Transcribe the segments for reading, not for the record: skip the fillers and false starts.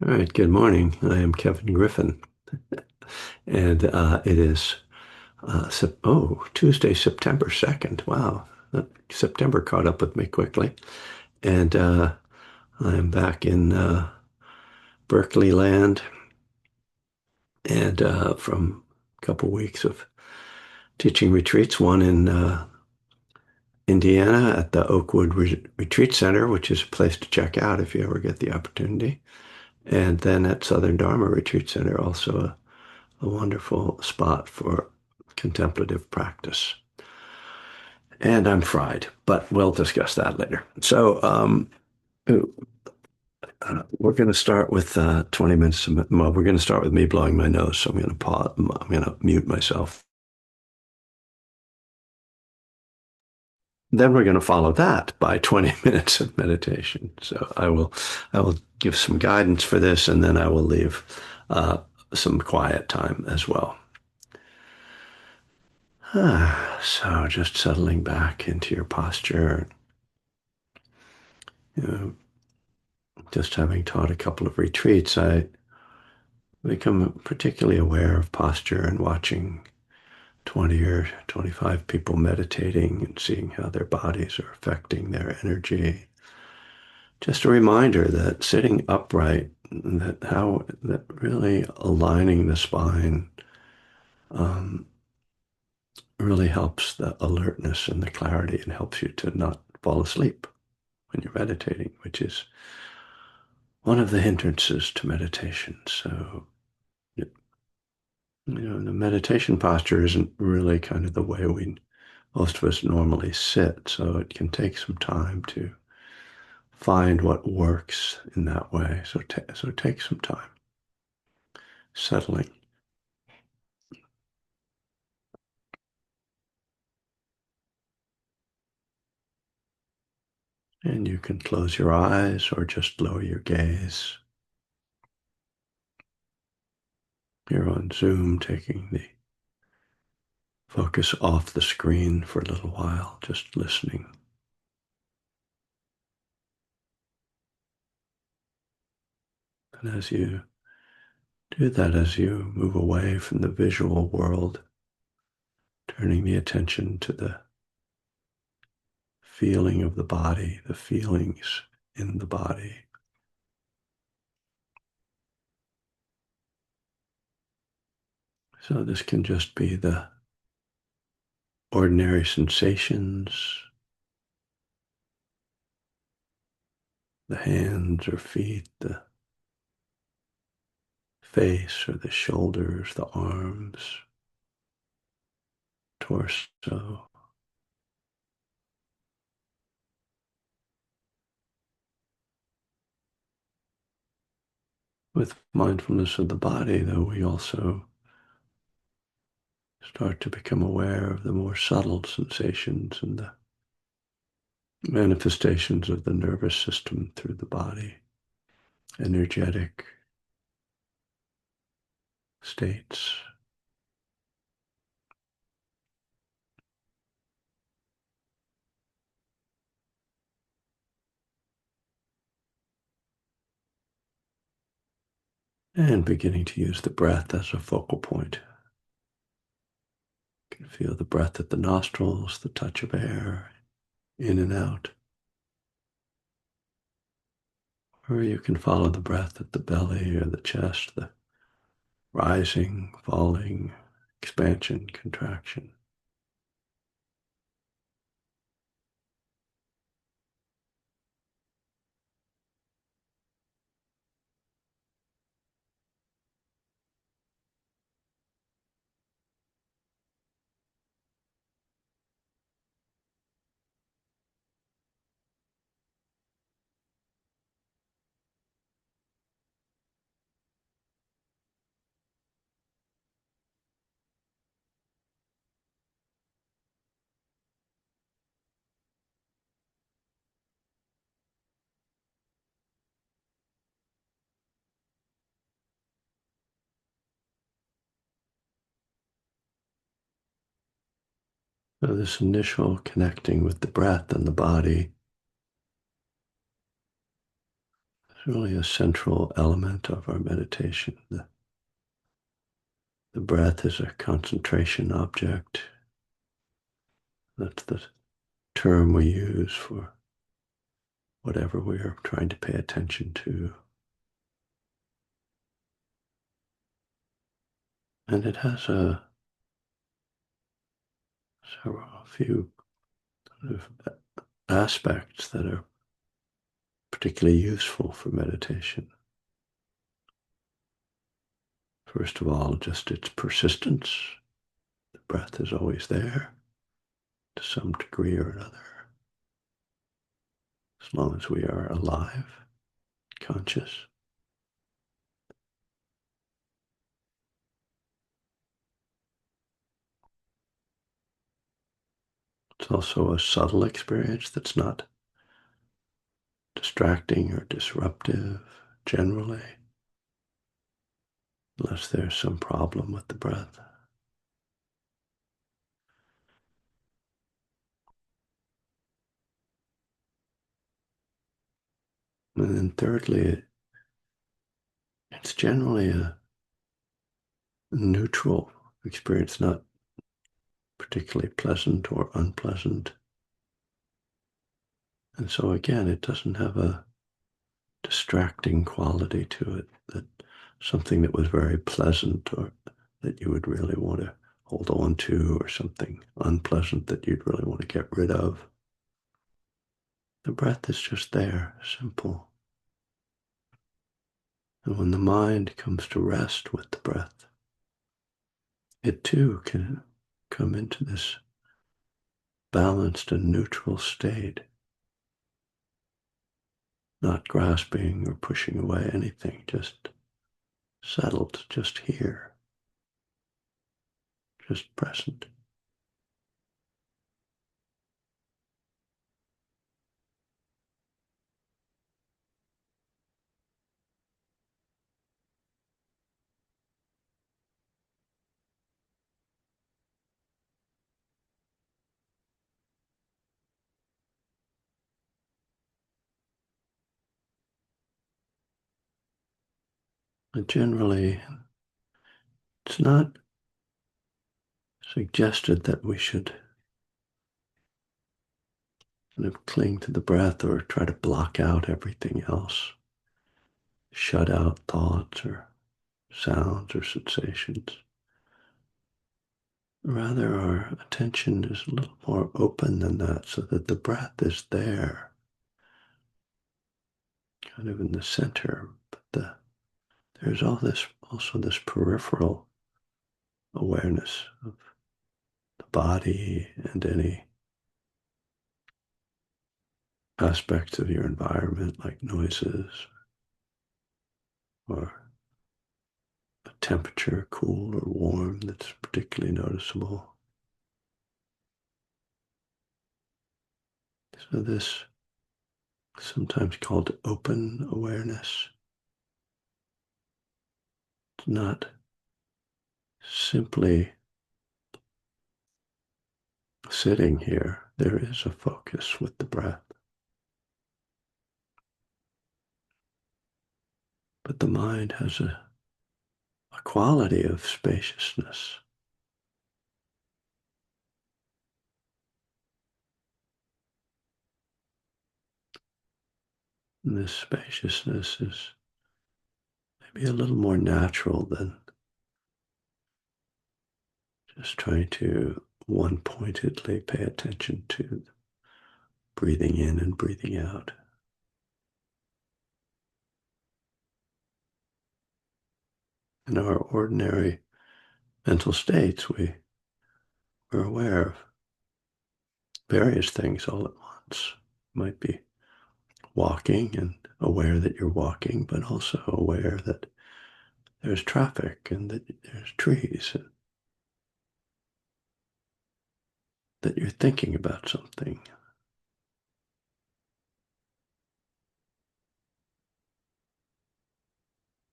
All right, good morning. I am Kevin Griffin, and it is Tuesday, September 2nd. Wow, September caught up with me quickly, and I'm back in Berkeley land, and from a couple weeks of teaching retreats, one in Indiana at the Oakwood Retreat Center, which is a place to check out if you ever get the opportunity, and then at Southern Dharma Retreat Center, also a wonderful spot for contemplative practice. And I'm fried, but we'll discuss that later. We're going to start with 20 minutes. Well, we're going to start with me blowing my nose. So I'm going to pause. I'm going to mute myself. Then we're going to follow that by 20 minutes of meditation. I will give some guidance for this, and then I will leave some quiet time as well. So just settling back into your posture, you know, just having taught a couple of retreats, I become particularly aware of posture and watching 20 or 25 people meditating and seeing how their bodies are affecting their energy. Just a reminder that sitting upright, that really aligning the spine um, really helps the alertness and the clarity and helps you to not fall asleep when you're meditating, which is one of the hindrances to meditation. So the meditation posture isn't really kind of the way most of us normally sit. So it can take some time to find what works in that way. So take some time settling. And you can close your eyes or just lower your gaze. You're on Zoom, taking the focus off the screen for a little while, just listening. And as you do that, as you move away from the visual world, turning the attention to the feeling of the body, the feelings in the body. So this can just be the ordinary sensations, the hands or feet, the face or the shoulders, the arms, torso. With mindfulness of the body, though, we also start to become aware of the more subtle sensations and the manifestations of the nervous system through the body, energetic states. And beginning to use the breath as a focal point. You can feel the breath at the nostrils, the touch of air in and out. Or you can follow the breath at the belly or the chest, the rising, falling, expansion, contraction. So this initial connecting with the breath and the body really a central element of our meditation. The breath is a concentration object. That's the term we use for whatever we are trying to pay attention to. And it has a few sort of aspects that are particularly useful for meditation. First of all, just its persistence. The breath is always there to some degree or another, as long as we are alive, conscious. It's also a subtle experience that's not distracting or disruptive generally, unless there's some problem with the breath. And then thirdly, it's generally a neutral experience, not particularly pleasant or unpleasant. And so again, it doesn't have a distracting quality to it, that something that was very pleasant or that you would really want to hold on to, or something unpleasant that you'd really want to get rid of. The breath is just there, simple. And when the mind comes to rest with the breath, it too can come into this balanced and neutral state, not grasping or pushing away anything, just settled, just here, just present. And generally, it's not suggested that we should kind of cling to the breath or try to block out everything else, shut out thoughts or sounds or sensations. Rather, our attention is a little more open than that, so that the breath is there, kind of in the center, but there's also this peripheral awareness of the body and any aspects of your environment, like noises or a temperature, cool or warm, that's particularly noticeable. So this, sometimes called open awareness, it's not simply sitting here. There is a focus with the breath, but the mind has a quality of spaciousness. And this spaciousness is maybe a little more natural than just trying to one-pointedly pay attention to breathing in and breathing out. In our ordinary mental states, we're aware of various things all at once. Might be walking and aware that you're walking, but also aware that there's traffic and that there's trees and that you're thinking about something.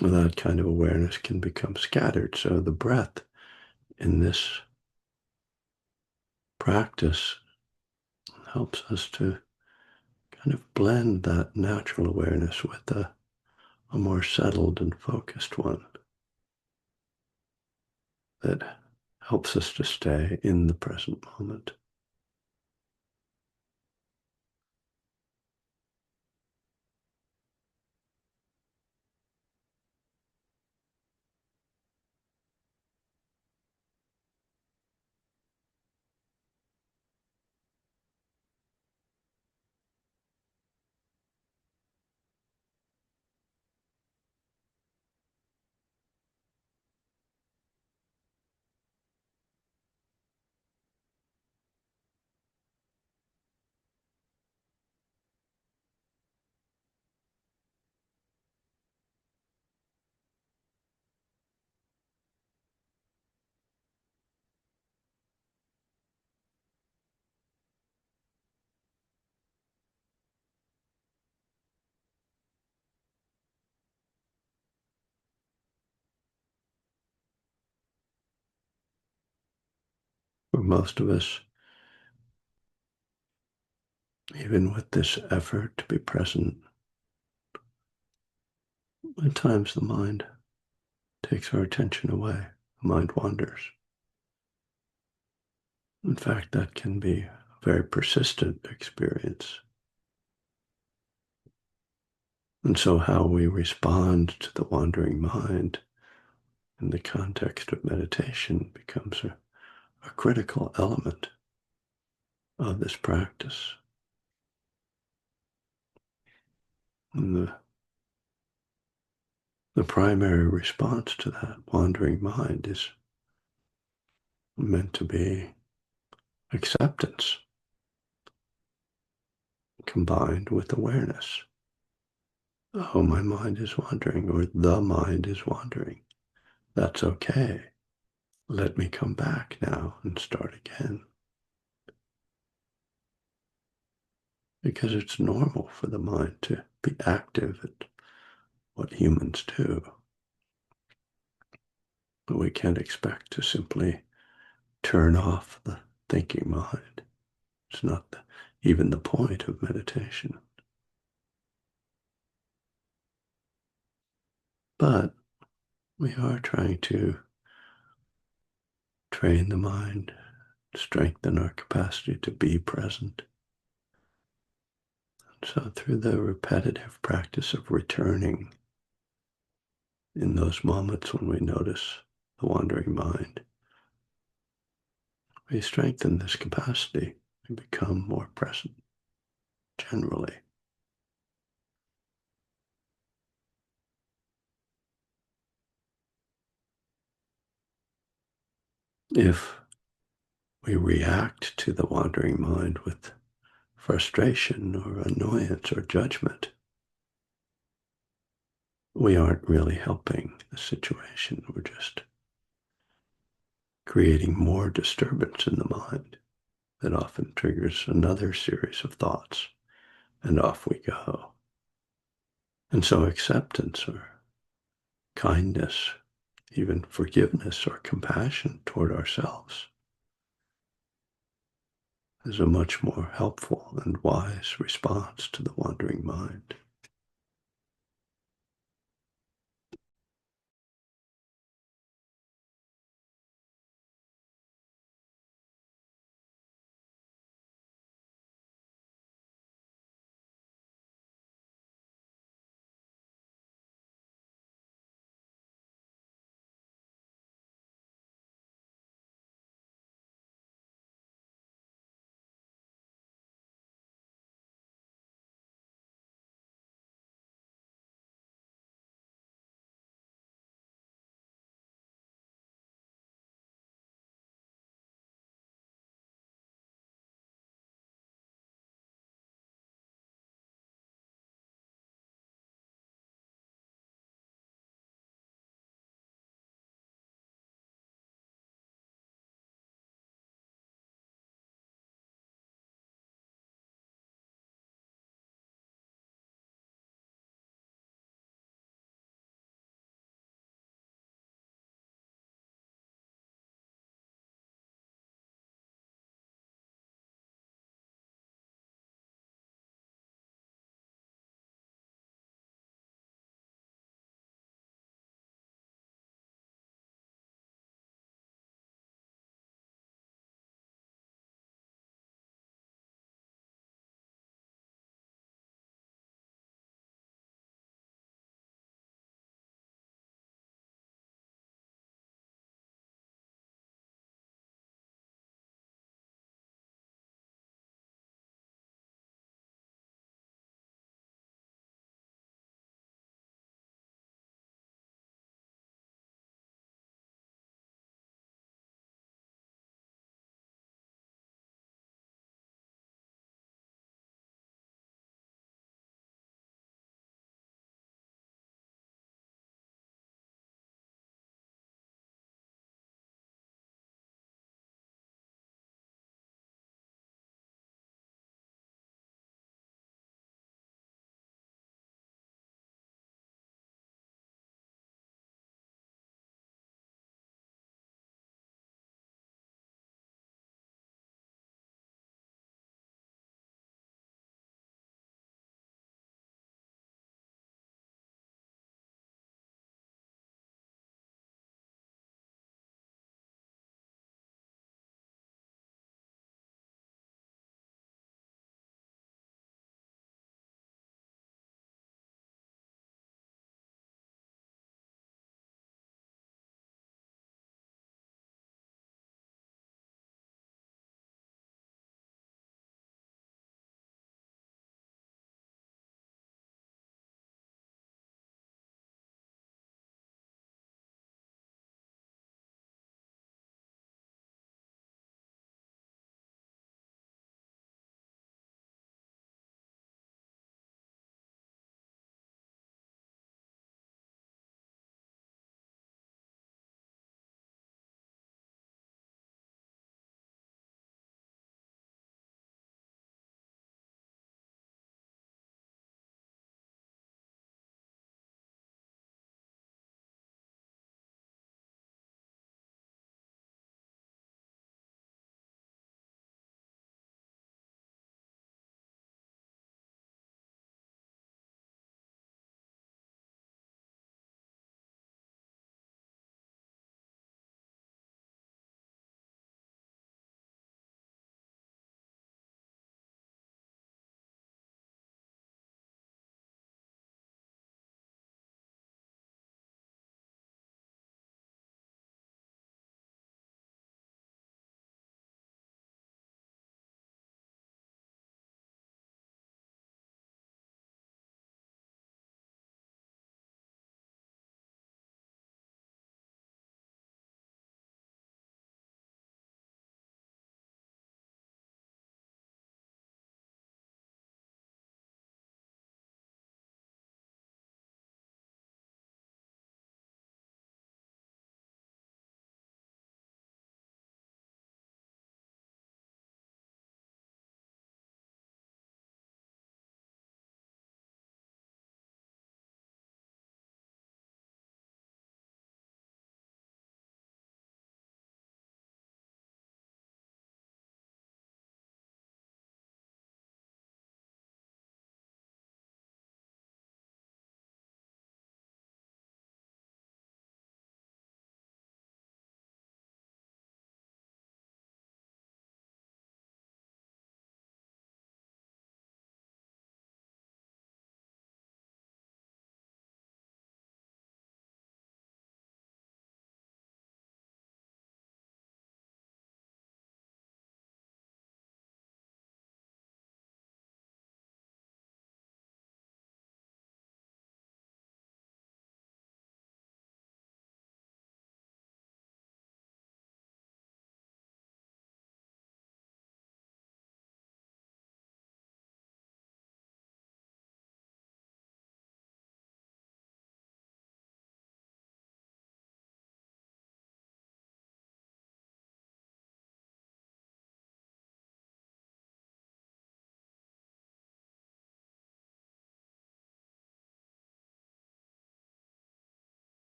That kind of awareness can become scattered. So the breath in this practice helps us to kind of blend that natural awareness with a a more settled and focused one that helps us to stay in the present moment. For most of us, even with this effort to be present, at times the mind takes our attention away. The mind wanders. In fact, that can be a very persistent experience. And so how we respond to the wandering mind in the context of meditation becomes a critical element of this practice. And the primary response to that wandering mind is meant to be acceptance combined with awareness. Oh, my mind is wandering, or the mind is wandering. That's okay. Let me come back now and start again. Because it's normal for the mind to be active at what humans do. But we can't expect to simply turn off the thinking mind. It's not even the point of meditation. But we are trying to train the mind, strengthen our capacity to be present. So through the repetitive practice of returning in those moments when we notice the wandering mind, we strengthen this capacity and become more present generally. If we react to the wandering mind with frustration or annoyance or judgment, we aren't really helping the situation. We're just creating more disturbance in the mind that often triggers another series of thoughts, and off we go. And so acceptance or kindness, even forgiveness or compassion toward ourselves is a much more helpful and wise response to the wandering mind.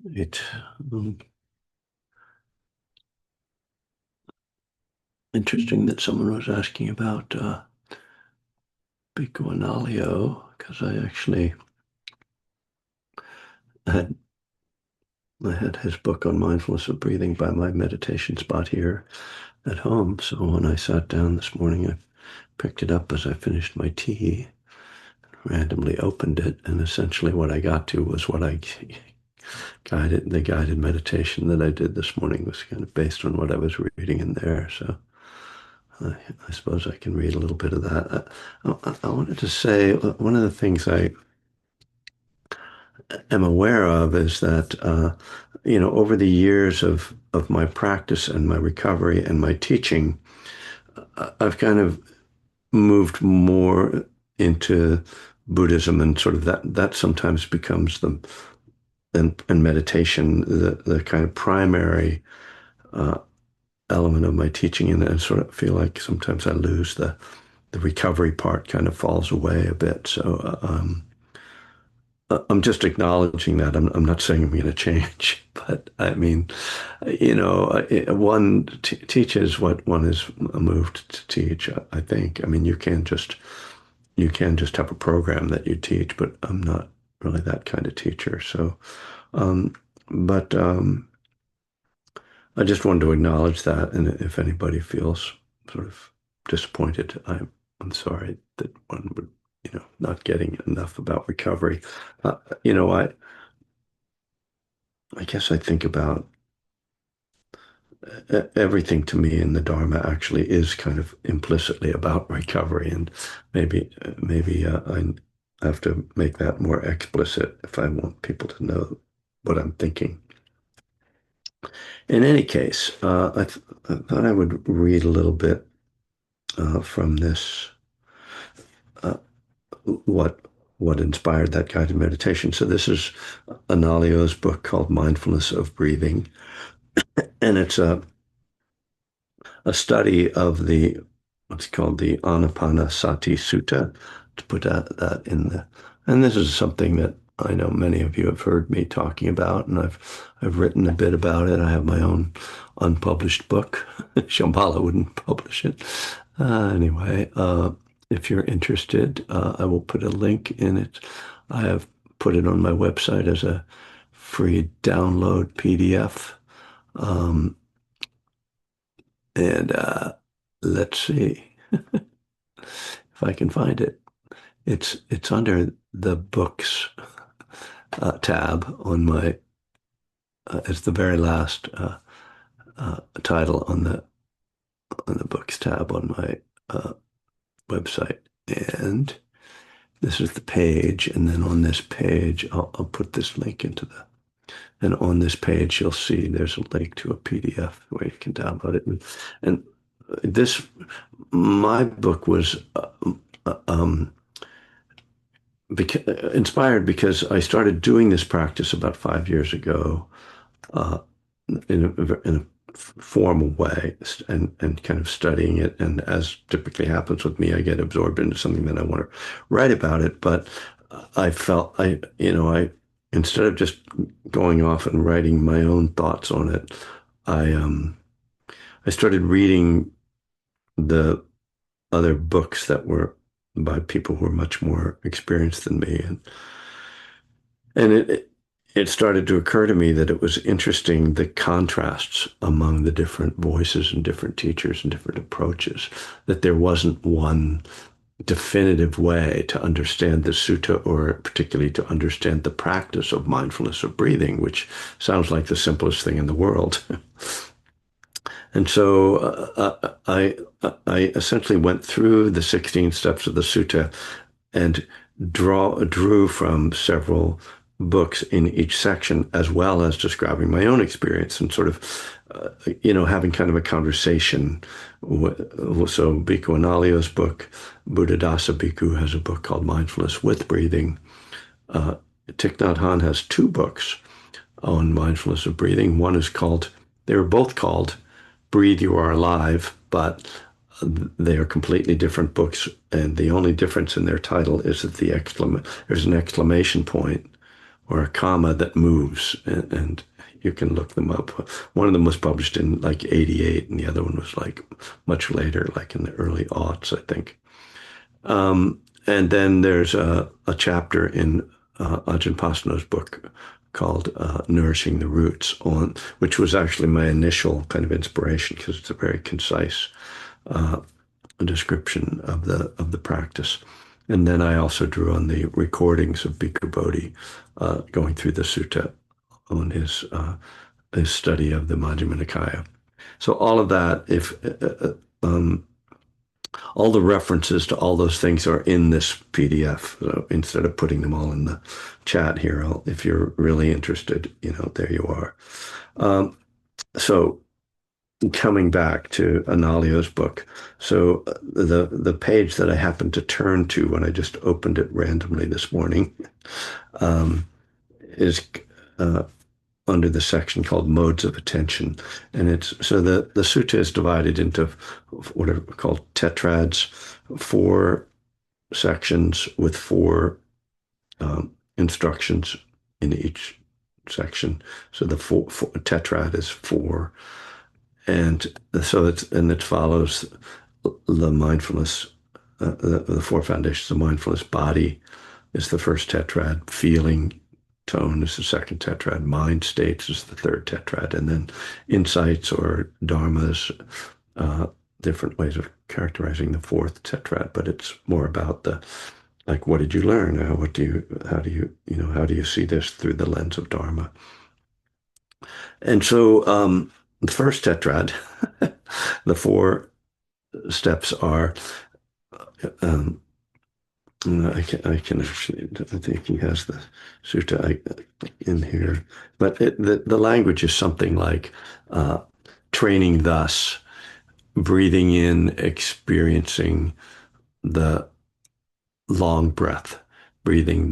It interesting that someone was asking about Pico Analio because had I had his book on mindfulness of breathing by my meditation spot here at home. So when I sat down this morning, I picked it up as I finished my tea, randomly opened it, and essentially what I got to was what I the guided meditation that I did this morning was kind of based on what I was reading in there. So I suppose I can read a little bit of that. I wanted to say one of the things I am aware of is that, over the years of my practice and my recovery and my teaching, I've kind of moved more into Buddhism, and sort of that sometimes becomes and meditation, the kind of primary uh, element of my teaching, and I sort of feel like sometimes I lose the recovery part, kind of falls away a bit. So I'm just acknowledging that. I'm not saying I'm going to change, but I mean, one teaches what one is moved to teach. I think. I mean, you can just have a program that you teach, but I'm not really that kind of teacher. So, um, but I just wanted to acknowledge that, and if anybody feels sort of disappointed, I'm sorry that one would, not getting enough about recovery. Uh, you know, I guess I think about everything to me in the Dharma actually is kind of implicitly about recovery, and maybe I have to make that more explicit if I want people to know what I'm thinking. In any case, I thought I would read a little bit from this, uh, what what inspired that guided meditation. So this is Analio's book called Mindfulness of Breathing, and it's a study of what's called the Anapanasati Sutta, to put that in the, and this is something that I know many of you have heard me talking about, and I've written a bit about it. I have my own unpublished book. Shambhala wouldn't publish it. Anyway, if you're interested, I will put a link in it. I have put it on my website as a free download PDF. Um, and let's see if I can find it. It's under the books tab on my. It's the very last title on the books tab on my website, and this is the page. And then on this page, I'll put this link into the. And on this page, you'll see there's a link to a PDF where you can download it. And this, my book was inspired because I started doing this practice about 5 years ago, uh, in a formal way, and kind of studying it. And as typically happens with me, I get absorbed into something that I want to write about it. But I felt I instead of just going off and writing my own thoughts on it, I started reading the other books that were by people who were much more experienced than me, and it started to occur to me that it was interesting, the contrasts among the different voices and different teachers and different approaches, that there wasn't one definitive way to understand the sutta, or particularly to understand the practice of mindfulness of breathing, which sounds like the simplest thing in the world. And so I essentially went through the 16 steps of the sutta and drew from several books in each section, as well as describing my own experience and sort of, having kind of a conversation. So Bhikkhu Analayo's book, Buddhadasa Bhikkhu has a book called Mindfulness with Breathing. Thich Nhat Hanh has two books on mindfulness of breathing. They were both called Breathe, You Are Alive, but they are completely different books, and the only difference in their title is that there's an exclamation point or a comma that moves, and you can look them up. One of them was published in like 88, and the other one was like much later, like in the early aughts, I think. And then there's a chapter in Ajahn Pasno's book called Nourishing the Roots, on which was actually my initial kind of inspiration because it's a very concise description of the practice. And then I also drew on the recordings of Bhikkhu Bodhi going through the sutta on his study of the Majjhima Nikaya. So all of that, if all the references to all those things are in this PDF. So instead of putting them all in the chat here, if you're really interested, there you are. So coming back to Analio's book, so the page that I happened to turn to when I just opened it randomly this morning is under the section called Modes of Attention. And it's so the sutta is divided into what are called tetrads, 4 sections with 4 instructions in each section. So the four tetrad is 4. And so it follows the mindfulness, the 4 foundations of mindfulness. Body is the first tetrad, feeling tone is the second tetrad, mind states is the third tetrad, and then insights or dharmas, different ways of characterizing the fourth tetrad, but it's more about like, what did you learn? How do you see this through the lens of dharma? And so the first tetrad, the 4 steps are, I can actually, I think he has the sutta in here, but the language is something like training thus, breathing in, experiencing the long breath, training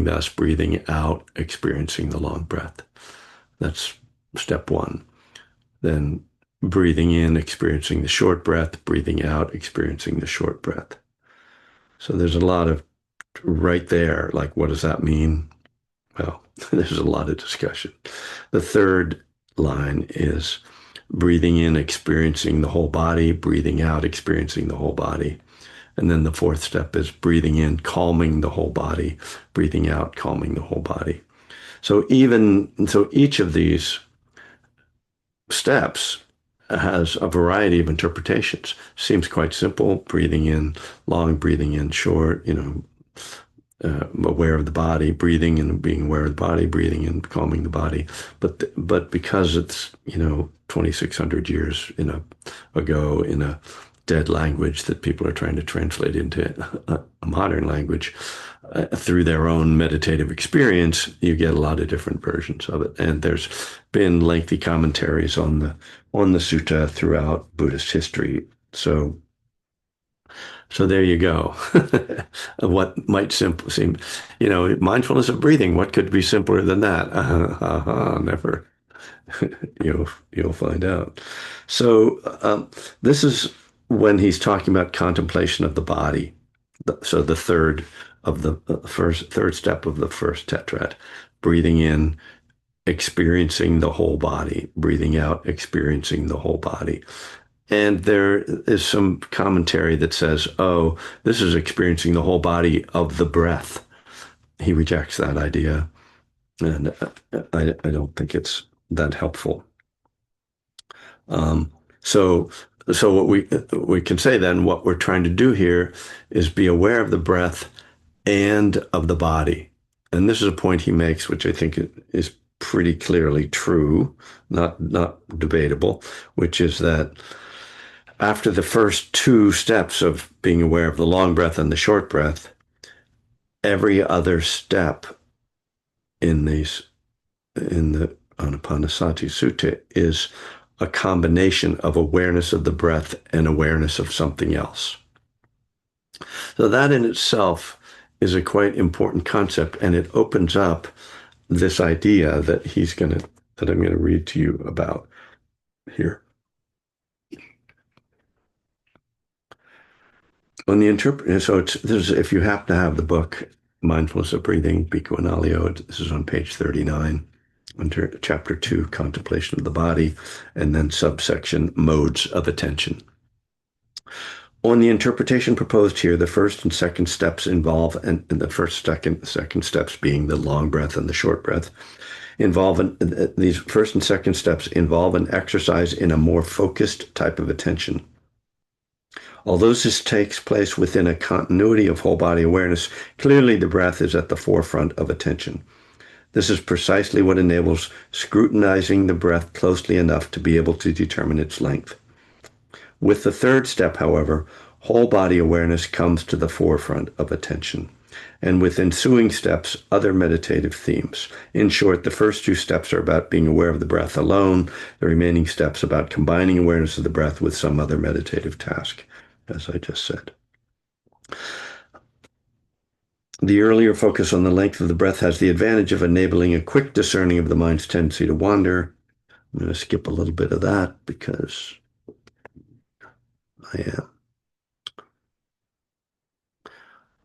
thus, breathing out, experiencing the long breath. That's step 1. Then breathing in, experiencing the short breath, breathing out, experiencing the short breath. So there's a lot of right there, like, what does that mean? Well, there's a lot of discussion. The third line is breathing in, experiencing the whole body, breathing out, experiencing the whole body. And then the 4th step is breathing in, calming the whole body, breathing out, calming the whole body. So each of these steps has a variety of interpretations. Seems quite simple, breathing in long, breathing in short, aware of the body, breathing and being aware of the body, breathing and calming the body. But because it's 2,600 years ago in a dead language that people are trying to translate into a modern language through their own meditative experience, you get a lot of different versions of it. And there's been lengthy commentaries on the sutta throughout Buddhist history. So there you go. What might seem, mindfulness of breathing. What could be simpler than that? Never. You'll find out. So this is when he's talking about contemplation of the body. So the third step of the first tetrad, breathing in, experiencing the whole body, breathing out, experiencing the whole body. And there is some commentary that says, oh, this is experiencing the whole body of the breath. He rejects that idea. And I don't think it's that helpful. So what we can say then, what we're trying to do here is be aware of the breath and of the body. And this is a point he makes, which I think is pretty clearly true, not debatable, which is that after the first 2 steps of being aware of the long breath and the short breath, every other step in the Anapanasati Sutta is a combination of awareness of the breath and awareness of something else. So that in itself is a quite important concept, and it opens up this idea that I'm going to read to you about here. On the so if you happen to have the book, Mindfulness of Breathing, Bhikkhu Analayo. This is on page 39, under chapter 2, Contemplation of the Body, and then subsection Modes of Attention. On the interpretation proposed here, the first and second steps involve, and the second steps being the long breath and the short breath, these first and second steps involve an exercise in a more focused type of attention. Although this takes place within a continuity of whole body awareness, clearly the breath is at the forefront of attention. This is precisely what enables scrutinizing the breath closely enough to be able to determine its length. With the third step, however, whole body awareness comes to the forefront of attention, and with ensuing steps, other meditative themes. In short, the first two steps are about being aware of the breath alone, the remaining steps about combining awareness of the breath with some other meditative task, as I just said. The earlier focus on the length of the breath has the advantage of enabling a quick discerning of the mind's tendency to wander. I'm going to skip a little bit of that because I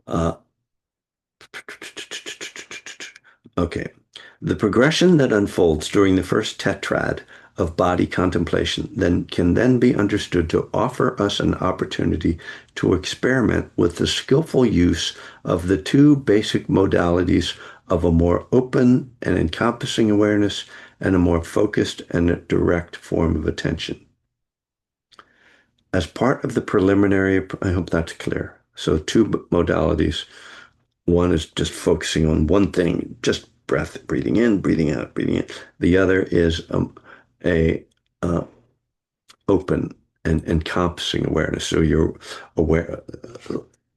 am. Okay. The progression that unfolds during the first tetrad of body contemplation can then be understood to offer us an opportunity to experiment with the skillful use of the two basic modalities of a more open and encompassing awareness and a more focused and direct form of attention. As part of the preliminary, I hope that's clear. So two modalities. One is just focusing on one thing, just breath, breathing in, breathing out, breathing in. The other is a open and encompassing awareness. So you're aware.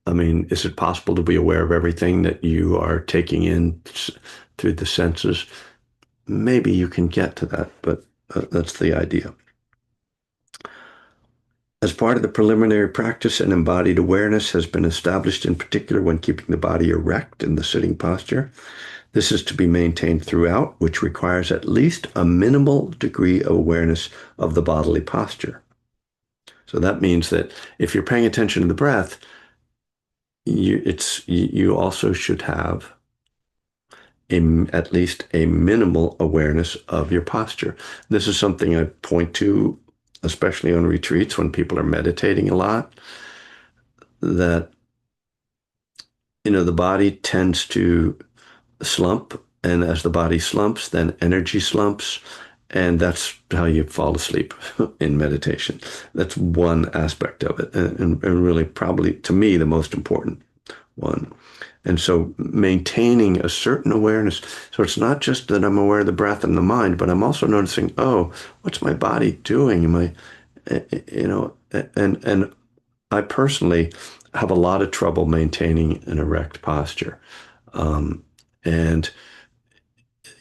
I mean, is it possible to be aware of everything that you are taking in through the senses? Maybe you can get to that, but that's the idea. As part of the preliminary practice, an embodied awareness has been established, in particular when keeping the body erect in the sitting posture. This is to be maintained throughout, which requires at least a minimal degree of awareness of the bodily posture. So that means that if you're paying attention to the breath, you also should have at least a minimal awareness of your posture. This is something I point to, especially on retreats when people are meditating a lot, that, the body tends to slump. And as the body slumps, then energy slumps. And that's how you fall asleep in meditation. That's one aspect of it. And really probably, to me, the most important one. And so maintaining a certain awareness. So it's not just that I'm aware of the breath and the mind, but I'm also noticing, oh, what's my body doing? Am I, and I personally have a lot of trouble maintaining an erect posture. And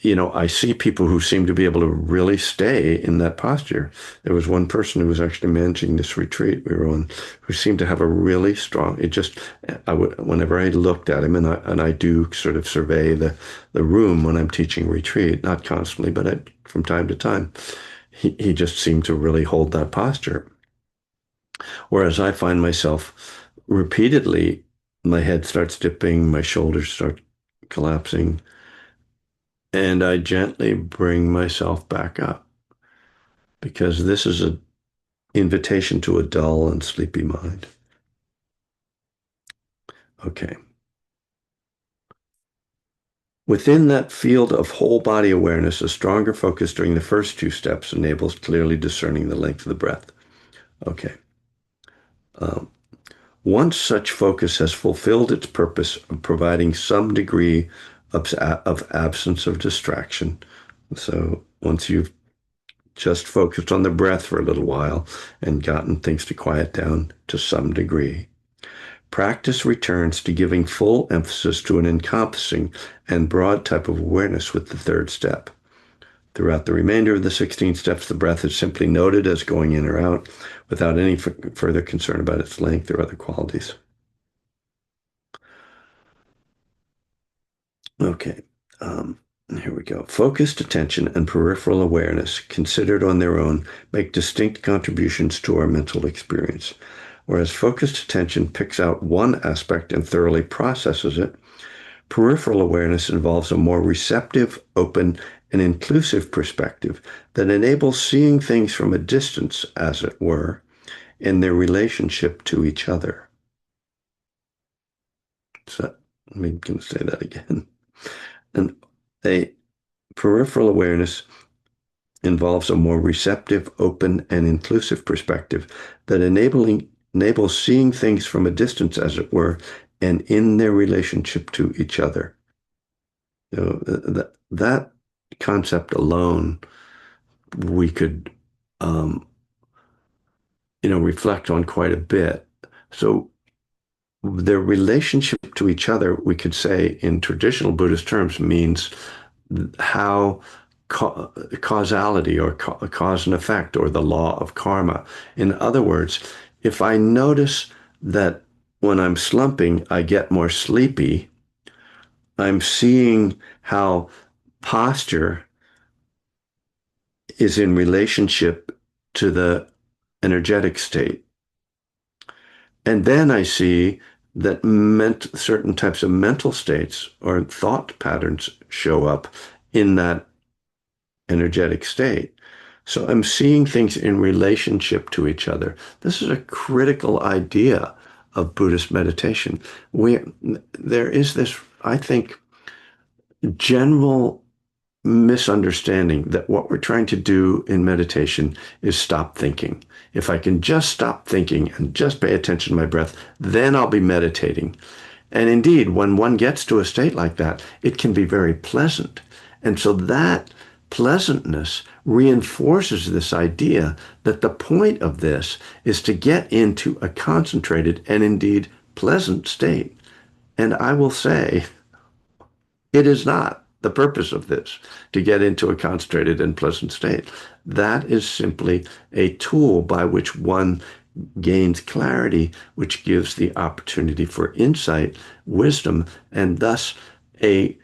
I see people who seem to be able to really stay in that posture. There was one person who was actually managing this retreat we were on, who seemed to have a really strong. Whenever I looked at him, and I do sort of survey the room when I'm teaching retreat, not constantly, but from time to time, he just seemed to really hold that posture. Whereas I find myself repeatedly, my head starts dipping, my shoulders start collapsing, and I gently bring myself back up, because this is an invitation to a dull and sleepy mind. Okay. Within that field of whole body awareness, a stronger focus during the first two steps enables clearly discerning the length of the breath. Okay. Once such focus has fulfilled its purpose of providing some degree of absence of distraction, so once you've just focused on the breath for a little while and gotten things to quiet down to some degree, practice returns to giving full emphasis to an encompassing and broad type of awareness with the third step. Throughout the remainder of the 16 steps, the breath is simply noted as going in or out without any further concern about its length or other qualities. Okay, here we go. Focused attention and peripheral awareness, considered on their own, make distinct contributions to our mental experience. Whereas focused attention picks out one aspect and thoroughly processes it, Peripheral awareness involves a more receptive, open, and inclusive perspective that enables seeing things from a distance, as it were, in their relationship to each other. So, let me can say that again. And a peripheral awareness involves a more receptive, open, and inclusive perspective that enables seeing things from a distance, as it were, and in their relationship to each other. That concept alone, we could, um, reflect on quite a bit. So their relationship to each other, we could say in traditional Buddhist terms, means how causality or cause and effect or the law of karma. In other words, if I notice that when I'm slumping, I get more sleepy, I'm seeing how posture is in relationship to the energetic state. And then I see that certain types of mental states or thought patterns show up in that energetic state. So I'm seeing things in relationship to each other. This is a critical idea of Buddhist meditation. There is this, I think, general misunderstanding that what we're trying to do in meditation is stop thinking. If I can just stop thinking and just pay attention to my breath, then I'll be meditating. And indeed, when one gets to a state like that, it can be very pleasant. And so that pleasantness reinforces this idea that the point of this is to get into a concentrated and indeed pleasant state. And I will say, it is not the purpose of this to get into a concentrated and pleasant state. That is simply a tool by which one gains clarity, which gives the opportunity for insight, wisdom, and thus a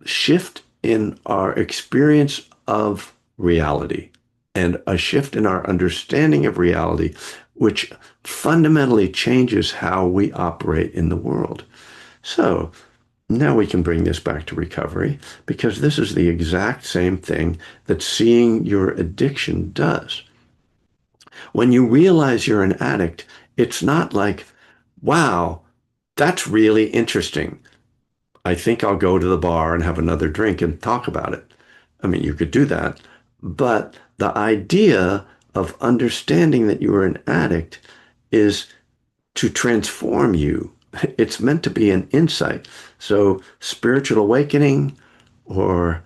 shift in our experience of reality and a shift in our understanding of reality, which fundamentally changes how we operate in the world. So, now we can bring this back to recovery because this is the exact same thing that seeing your addiction does. When you realize you're an addict, it's not like, wow, that's really interesting. I think I'll go to the bar and have another drink and talk about it. I mean, you could do that. But the idea of understanding that you are an addict is to transform you. It's meant to be an insight. So, spiritual awakening or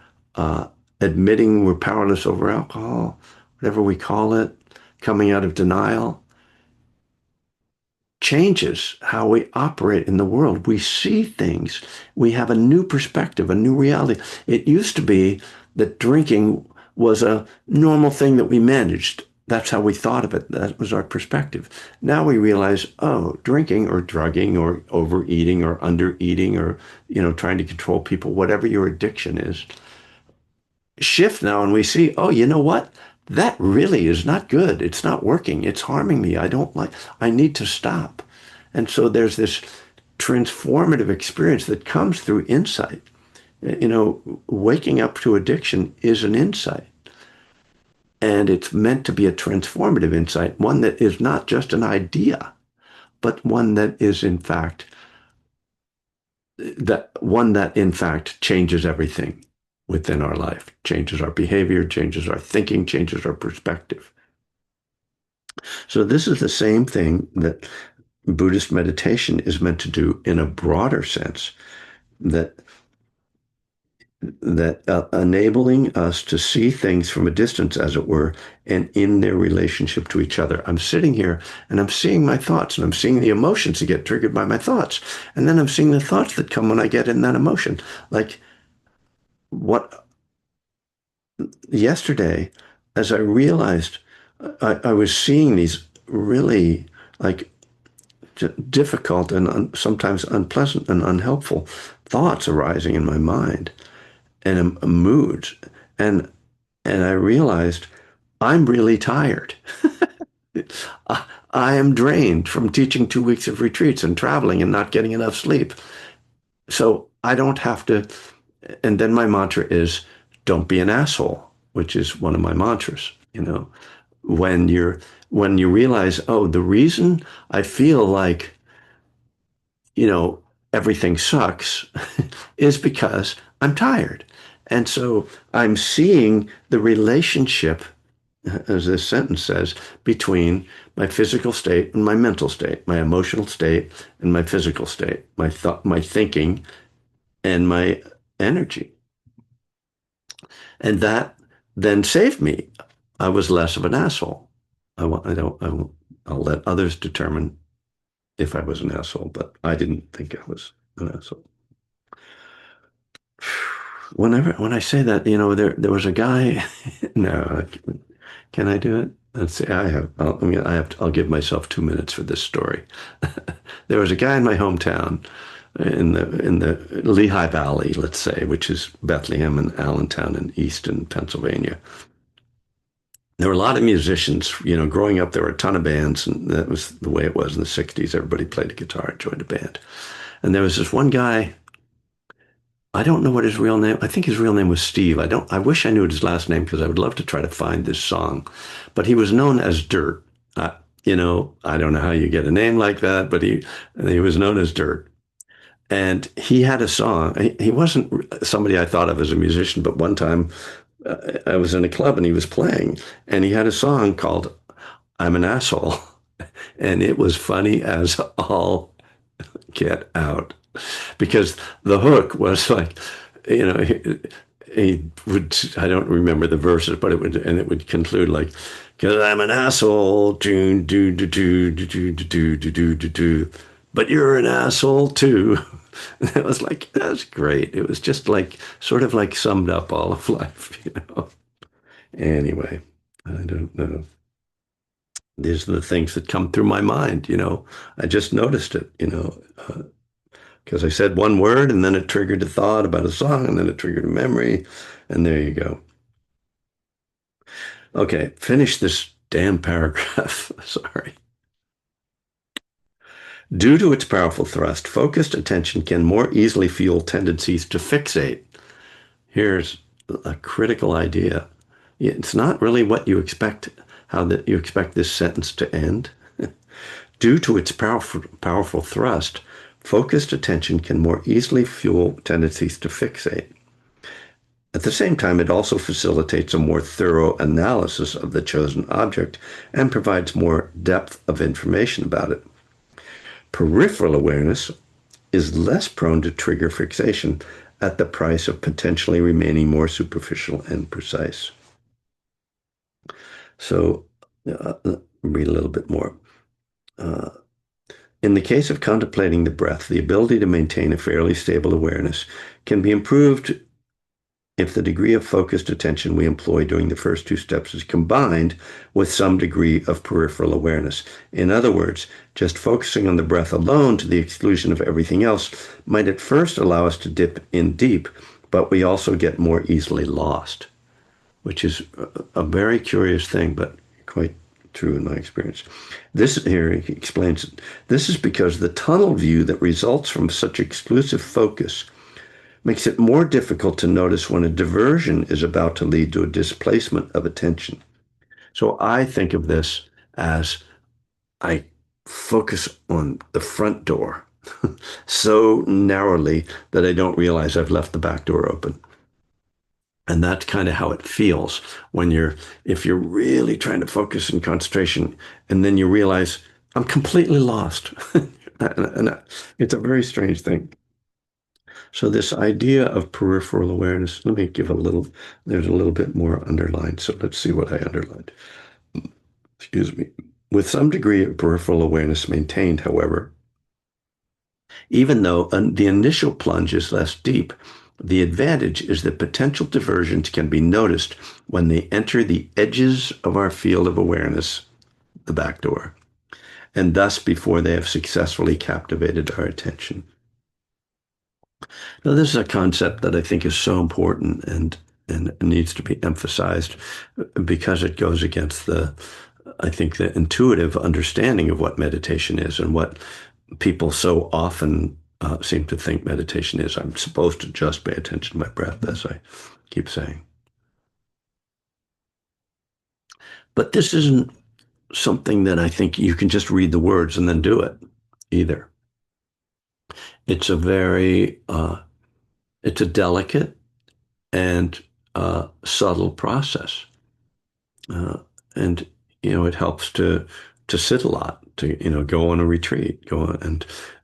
admitting we're powerless over alcohol, whatever we call it, coming out of denial, changes how we operate in the world. We see things. We have a new perspective, a new reality. It used to be that drinking was a normal thing that we managed. That's how we thought of it. That was our perspective. Now we realize, oh, drinking or drugging or overeating or undereating or, trying to control people, whatever your addiction is, shift now and we see, oh, you know what? That really is not good. It's not working. It's harming me. I need to stop. And so there's this transformative experience that comes through insight. Waking up to addiction is an insight. And it's meant to be a transformative insight, one that is not just an idea, but one that is in fact changes everything within our life, changes our behavior, changes our thinking, changes our perspective. So this is the same thing that Buddhist meditation is meant to do in a broader sense, that enabling us to see things from a distance, as it were, and in their relationship to each other. I'm sitting here and I'm seeing my thoughts and I'm seeing the emotions that get triggered by my thoughts. And then I'm seeing the thoughts that come when I get in that emotion. Like what yesterday, as I realized I was seeing these really like difficult and sometimes unpleasant and unhelpful thoughts arising in my mind and moods. And I realized I'm really tired. I am drained from teaching 2 weeks of retreats and traveling and not getting enough sleep. So I don't have to, and then my mantra is don't be an asshole, which is one of my mantras, when you're when you realize, oh, the reason I feel like, you know, everything sucks is because I'm tired. And so I'm seeing the relationship, as this sentence says, between my physical state and my mental state, my emotional state and my physical state, my thought, my thinking and my energy. And that then saved me. I was less of an asshole. I don't, I won't, I'll let others determine if I was an asshole, but I didn't think I was an asshole. When I say that, there was a guy. No, can I do it? Let's see. I'll give myself 2 minutes for this story. There was a guy in my hometown, in the Lehigh Valley, let's say, which is Bethlehem and Allentown in eastern Pennsylvania. There were a lot of musicians. Growing up, there were a ton of bands, and that was the way it was in the 60s. Everybody played a guitar and joined a band. And there was this one guy. I don't know what his real name. I think his real name was Steve. I wish I knew his last name because I would love to try to find this song. But he was known as Dirt. I don't know how you get a name like that, but he was known as Dirt. And he had a song. He wasn't somebody I thought of as a musician, but one time I was in a club and he was playing, and he had a song called "I'm an Asshole," and it was funny as all get out because the hook was like, he would, I don't remember the verses, but it would conclude like, because I'm an asshole, do do do do do do do do do do do, but you're an asshole too. And it was like, that's great. It was just like, sort of like summed up all of life. Anyway, I don't know. These are the things that come through my mind. I just noticed it, because I said one word and then it triggered a thought about a song and then it triggered a memory. And there you go. Okay, finish this damn paragraph. Sorry. Due to its powerful thrust, focused attention can more easily fuel tendencies to fixate. Here's a critical idea. It's not really what you expect, how that you expect this sentence to end. Due to its powerful thrust, focused attention can more easily fuel tendencies to fixate. At the same time, it also facilitates a more thorough analysis of the chosen object and provides more depth of information about it. Peripheral awareness is less prone to trigger fixation at the price of potentially remaining more superficial and precise. So, read a little bit more. Uh, in the case of contemplating the breath, the ability to maintain a fairly stable awareness can be improved if the degree of focused attention we employ during the first two steps is combined with some degree of peripheral awareness. In other words, just focusing on the breath alone to the exclusion of everything else might at first allow us to dip in deep, but we also get more easily lost, which is a very curious thing, but quite true in my experience. This here he explains it. This is because the tunnel view that results from such exclusive focus makes it more difficult to notice when a diversion is about to lead to a displacement of attention. So I think of this as I focus on the front door so narrowly that I don't realize I've left the back door open. And that's kind of how it feels if you're really trying to focus in concentration and then you realize I'm completely lost. And it's a very strange thing. So this idea of peripheral awareness, let me give there's a little bit more underlined. So let's see what I underlined. Excuse me. With some degree of peripheral awareness maintained, however, even though the initial plunge is less deep, the advantage is that potential diversions can be noticed when they enter the edges of our field of awareness, the back door, and thus before they have successfully captivated our attention. Now, this is a concept that I think is so important and needs to be emphasized because it goes against I think, the intuitive understanding of what meditation is and what people so often seem to think meditation is. I'm supposed to just pay attention to my breath, as I keep saying. But this isn't something that I think you can just read the words and then do it either. It's a it's a delicate and subtle process. Uh, and, it helps to sit a lot, to, go on a retreat, go on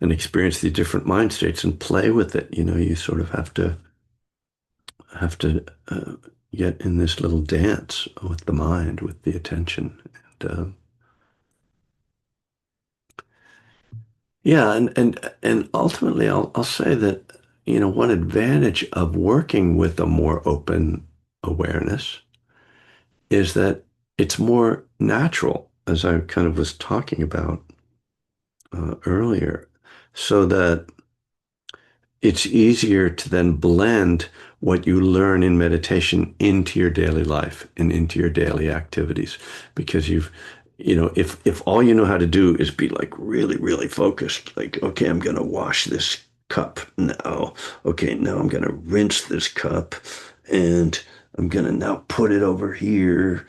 and experience the different mind states and play with it. You sort of have to get in this little dance with the mind, with the attention. And, yeah, and ultimately, I'll say that, one advantage of working with a more open awareness is that it's more natural, as I kind of was talking about earlier, so that it's easier to then blend what you learn in meditation into your daily life and into your daily activities because if all you know how to do is be like really really focused, like, okay, I'm going to wash this cup now, okay, now I'm going to rinse this cup, and I'm going to now put it over here.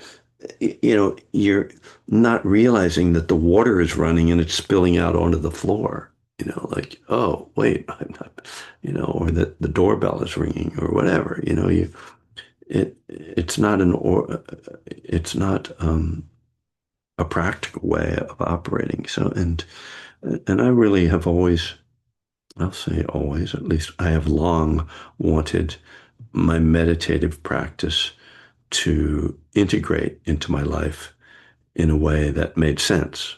You're not realizing that the water is running and it's spilling out onto the floor. Like, oh, wait, I'm not, or that the doorbell is ringing or whatever. It's not it's not a practical way of operating. So, and I really have always, I'll say always, at least I have long wanted my meditative practice to integrate into my life in a way that made sense.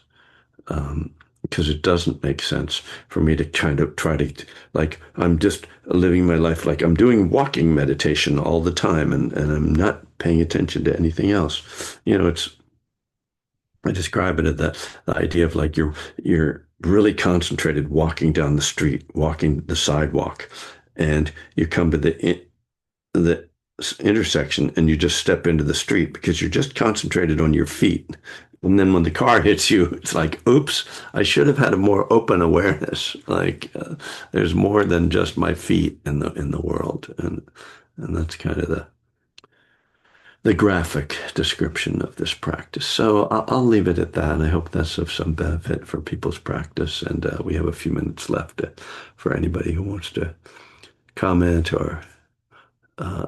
Because it doesn't make sense for me to kind of try to, like, I'm just living my life like I'm doing walking meditation all the time, and I'm not paying attention to anything else. I describe it as the idea of like you're really concentrated walking down the street, walking the sidewalk, and you come to the intersection and you just step into the street because you're just concentrated on your feet. And then when the car hits you, it's like, oops, I should have had a more open awareness. Like, there's more than just my feet in the world, and that's kind of the graphic description of this practice. So I'll leave it at that. And I hope that's of some benefit for people's practice. And we have a few minutes left for anybody who wants to comment or uh,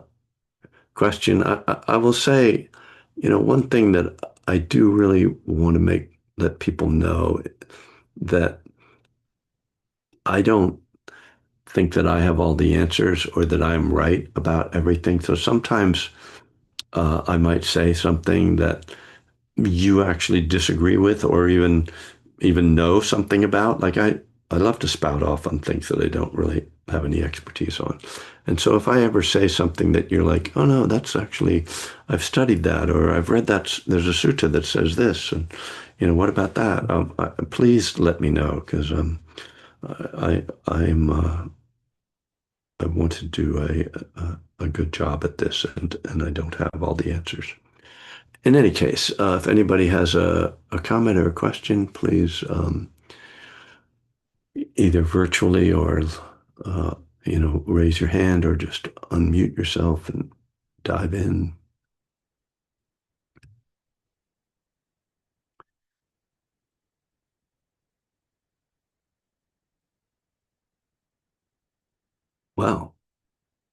question. I will say, one thing that I do really want to let people know that I don't think that I have all the answers or that I'm right about everything. So sometimes I might say something that you actually disagree with or even know something about. Like I love to spout off on things that I don't really have any expertise on. And so if I ever say something that you're like, oh no, that's actually, I've studied that, or I've read that, there's a sutta that says this, and what about that? Please let me know, because I want to do a good job at this, and I don't have all the answers. In any case, if anybody has a comment or a question, please, either virtually or, uh, raise your hand or just unmute yourself and dive in. Wow,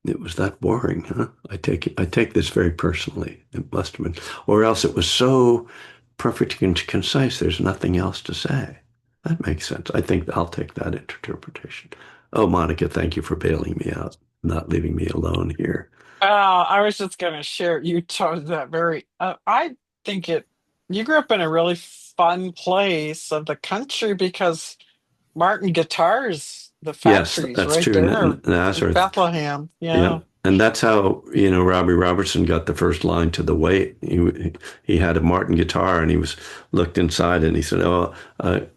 it was that boring, huh? I take this very personally. It must have been, or else it was so perfect and concise. There's nothing else to say. That makes sense. I think I'll take that interpretation. Oh, Monica, thank you for bailing me out, not leaving me alone here. I was just going to share. You chose that very. I think you grew up in a really fun place of the country because Martin Guitars, the Yes, factories that's right true. there in Nazareth. Bethlehem. Yeah. Yeah. And that's how, Robbie Robertson got the first line to the weight. He had a Martin guitar and he was looked inside and he said, "Oh, I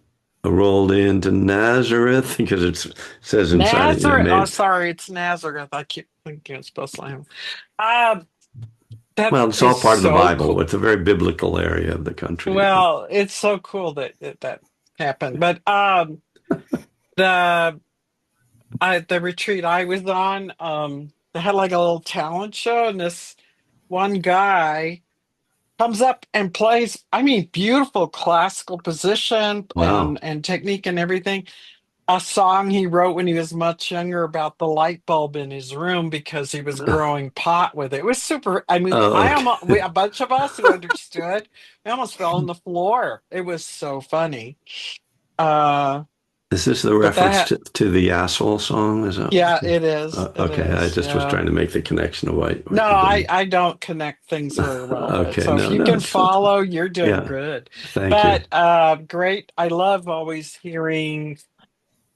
rolled into Nazareth," because it says inside it, Nazareth. Oh, made. sorry, it's Nazareth. I keep thinking it's Bethlehem. Uh, that Well, it's is all part of the so Bible. cool. It's a very biblical area of the country. Well, it's so cool that happened. But the the retreat I was on, they had like a little talent show, and this one guy comes up and plays, I mean, beautiful classical position Wow. and technique and everything. A song he wrote when he was much younger about the light bulb in his room because he was growing pot with it. It was super. I mean, Oh, a okay. bunch of us who understood, we almost fell on the floor. It was so funny. Uh, Is this the but reference that, to the asshole song? Is that? yeah, it is. It Okay, I is. just was Yeah. trying to make the connection of No, what you're doing. I don't connect things very well, but Okay, so if no, you no, can it's fine. follow, you're doing Yeah, good. thank you. But great. I love always hearing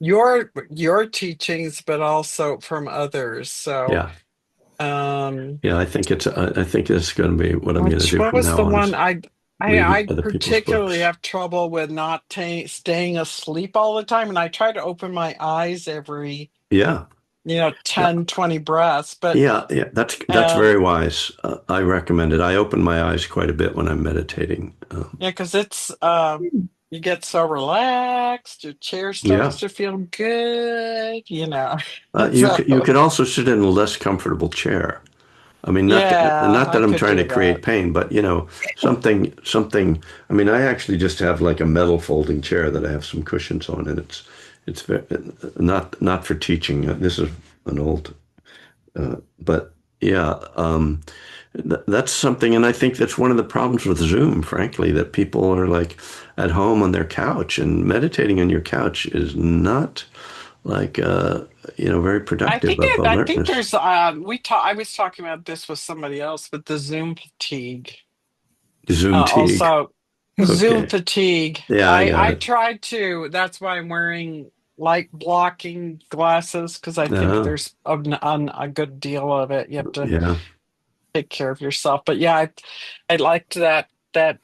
your teachings, but also from others. So Yeah, um yeah, I think it's going to be what I'm going to which do what from was now the on one is I read other people's particularly books. have trouble with not staying asleep all the time, and I try to open my eyes every Yeah, yeah, 10, 20 breaths, but yeah. That's um very wise. I recommend it. I open my eyes quite a bit when I'm meditating. yeah, because it's you get so relaxed, your chair starts Yeah, to feel good. you So you could also sit in a less comfortable chair. I mean, yeah, not I that I'm could trying to do create that. pain, but something. I mean, I actually just have like a metal folding chair that I have some cushions on, and it's not for teaching. This is an old, but yeah, that's something, and I think that's one of the problems with Zoom, frankly, that people are like at home on their couch, and meditating on your couch is not like very productive of I think alertness. there's I was talking about this with somebody else, but the Zoom fatigue. Zoom teague. Also Zoom Okay. fatigue. Yeah, I got I it. tried to, that's why I'm wearing light blocking glasses because I think Uh, there's a good deal of it. You have to yeah, take care of yourself. But yeah, I liked that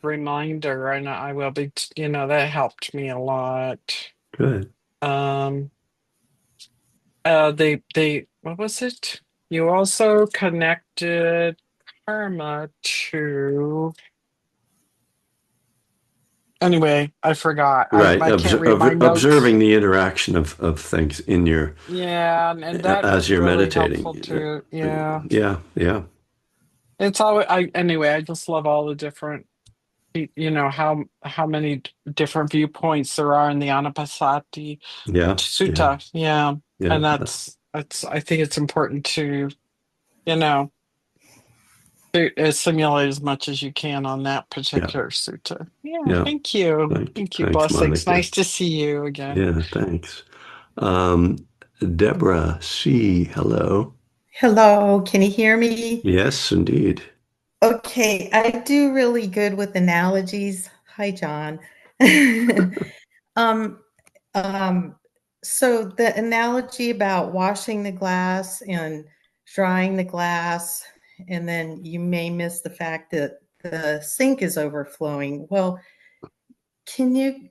reminder, and I will be, that helped me a lot. good. Um, they what was it? You also connected karma to. Anyway, I forgot. Right. I can't read my notes. Observing the interaction of things in your Yeah, and that as was you're really meditating. helpful too. Yeah. Yeah, yeah, It's all I anyway, I just love all the different how many different viewpoints there are in the Anapanasati yeah, yeah, Sutta. Yeah. yeah, And that's I think it's important to, you know, simulate as much as you can on that yeah, particular sutta. Yeah, yeah. thank you. Thank you. Thanks, Blessings. Monica. Nice to see you again. Yeah, thanks. Um, Deborah C. Hello. Hello, can you hear me? Yes, indeed. Okay, I do really good with analogies. Hi, John. Um, um, so the analogy about washing the glass and drying the glass, and then you may miss the fact that the sink is overflowing. Well, can you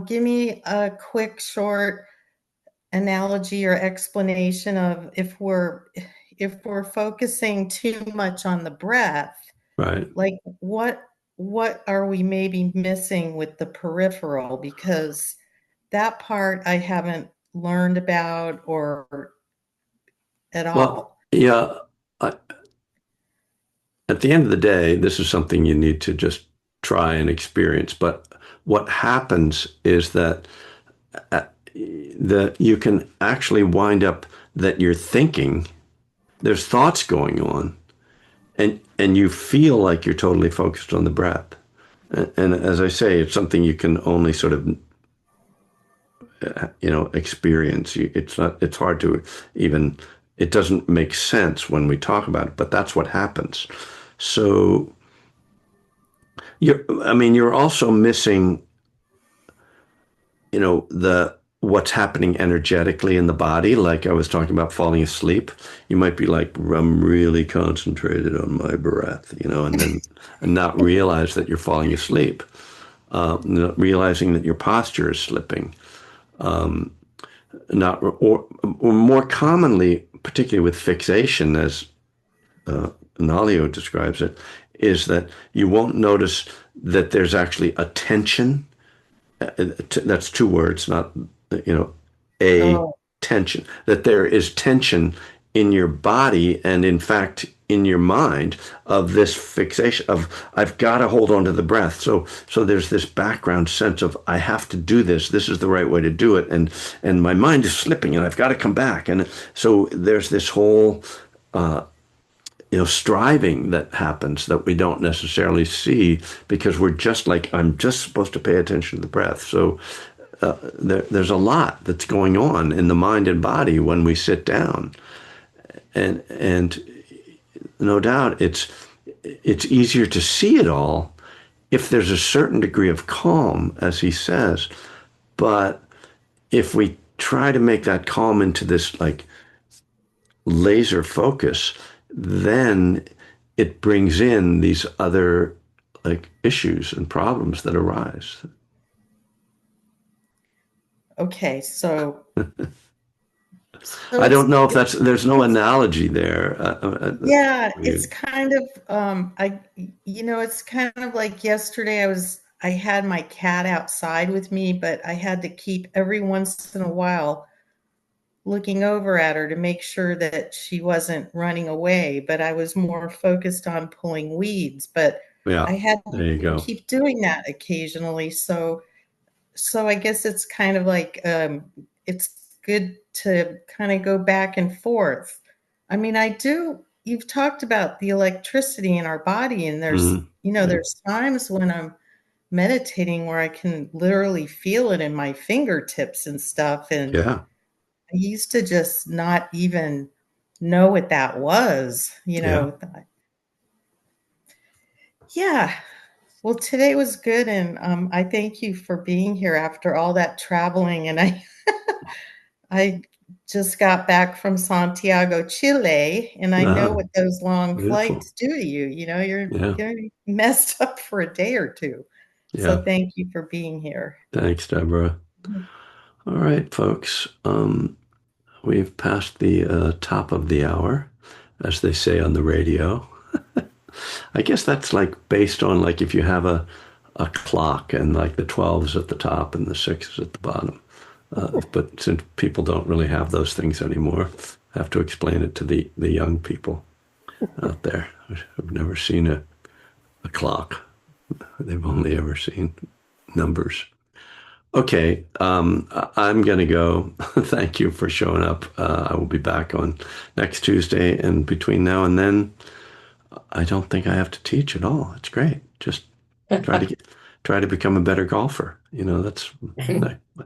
give me a quick, short analogy or explanation of if we're focusing too much on the breath, Right. like what are we maybe missing with the peripheral? Because that part I haven't learned about or at Well, all. yeah. I, at the end of the day, this is something you need to just try and experience. But what happens is that uh, you can actually wind up that you're thinking, there's thoughts going on, and you feel like you're totally focused on the breath. And as I say, it's something you can only sort of experience. It's hard to even, it doesn't make sense when we talk about it, but that's what happens. So I mean, you're also missing, the what's happening energetically in the body. Like I was talking about falling asleep. You might be like, I'm really concentrated on my breath, and not realize that you're falling asleep. Not realizing that your posture is slipping. Not or more commonly, particularly with fixation, as Nalio describes it, is that you won't notice that there's actually a tension. That's two words, not you know, a Oh. tension, that there is tension in your body and in fact in your mind of this fixation of I've got to hold on to the breath. So there's this background sense of I have to do this. This is the right way to do it, and my mind is slipping, and I've got to come back. And so there's this whole striving that happens that we don't necessarily see because we're just like I'm just supposed to pay attention to the breath. So there's a lot that's going on in the mind and body when we sit down, and no doubt it's easier to see it all if there's a certain degree of calm, as he says. But if we try to make that calm into this like laser focus, then it brings in these other like issues and problems that arise. Okay, so I it's don't know if there's no analogy there. yeah, For it's you. kind of it's kind of like yesterday I had my cat outside with me, but I had to keep every once in a while looking over at her to make sure that she wasn't running away, but I was more focused on pulling weeds, but I Yeah, had there you to go. keep doing that occasionally. So I guess it's kind of like it's good to kind of go back and forth. I mean, you've talked about the electricity in our body, and Mhm. Yeah, there's times when I'm meditating where I can literally feel it in my fingertips and stuff. And yeah, I used to just not even know what that was, yeah. Yeah. Well, today was good, and I thank you for being here after all that traveling. And I just got back from Santiago, Chile, and I know Ah, what those long beautiful. flights do to you. You're Yeah, gonna be messed up for a day or two. So yeah. thank you for being here. Thanks, Deborah. All right, folks. We've passed the top of the hour, as they say on the radio. I guess that's like based on like if you have a clock and like the 12's at the top and the 6's at the bottom. But since people don't really have those things anymore, I have to explain it to the young people out there who've never seen a clock. They've only ever seen numbers. Okay, I'm going to go. Thank you for showing up. I will be back on next Tuesday, and between now and then, I don't think I have to teach at all. It's great. Just try to get, try to become a better golfer. That's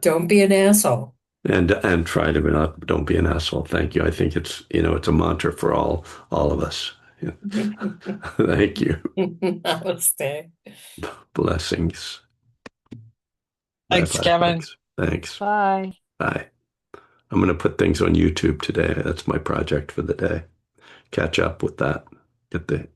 Don't be an asshole. and try to not don't be an asshole. Thank you. I think it's a mantra for all of us. Yeah. Thank you. Namaste. Blessings. Bye Thanks, bye, Kevin. folks. Thanks. Bye. Bye. I'm going to put things on YouTube today. That's my project for the day. Catch up with that. Get the